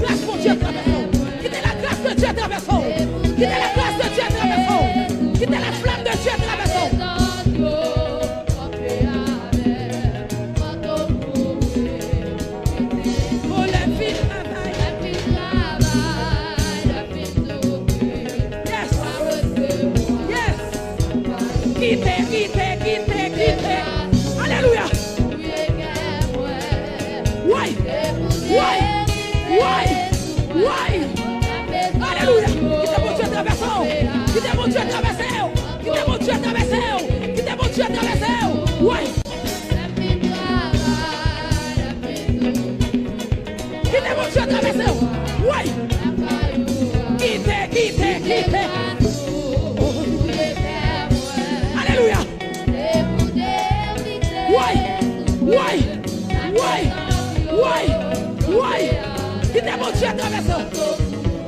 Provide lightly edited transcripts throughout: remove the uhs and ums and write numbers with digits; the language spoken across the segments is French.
grâce pour Dieu traversons. Quittez la grâce de Dieu traversons. Quittez la grâce de Dieu traversons. Quittez la flamme de Dieu traversons. Quittez. Alléluia. Ouais. Alléluia. Quittez mon Dieu traversons. Quittez mon Dieu traversons. Quittez mon Dieu traversons. Quittez mon Dieu traversons. Ouais. Quittez mon Dieu traversons. Ouais. Quittez. Alléluia. Ouais. Quittez mon Dieu traversons.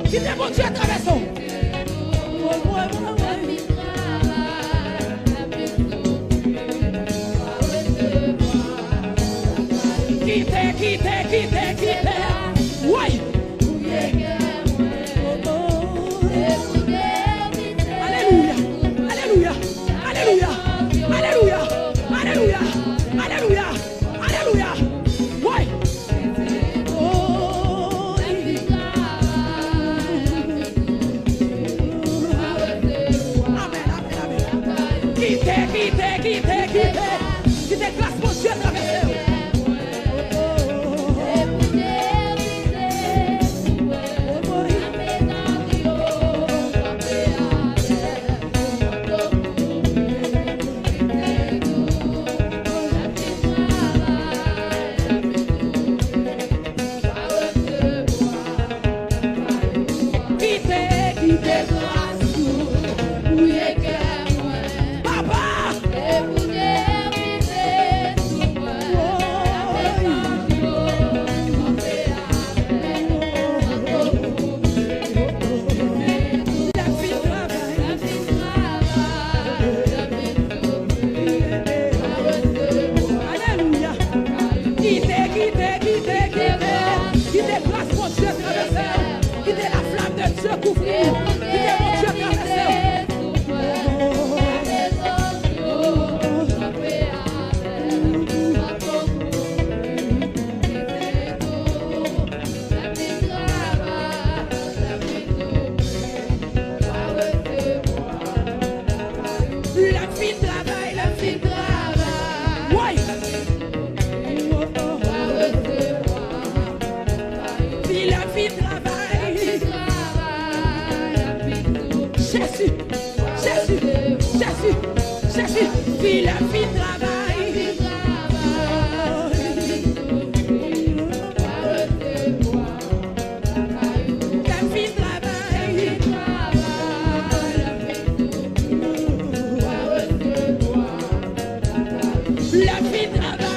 Quittez mon Dieu traversons. Quittez. Ouais. Alléluia. Ouais. Amen. Quittez grâce pour Dieu traversé. Jésus, puis la vie travaille. La vie travaille. La vie travaille.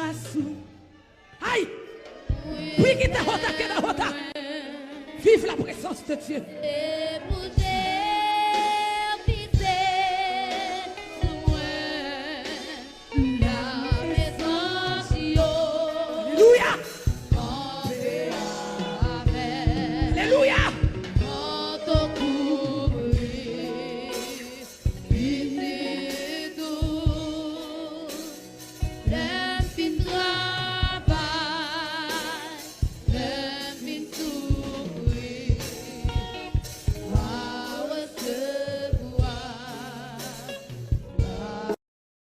grâce. Aïe. Oui, qui t'a rota, qui t'a rota. Vive la présence de Dieu.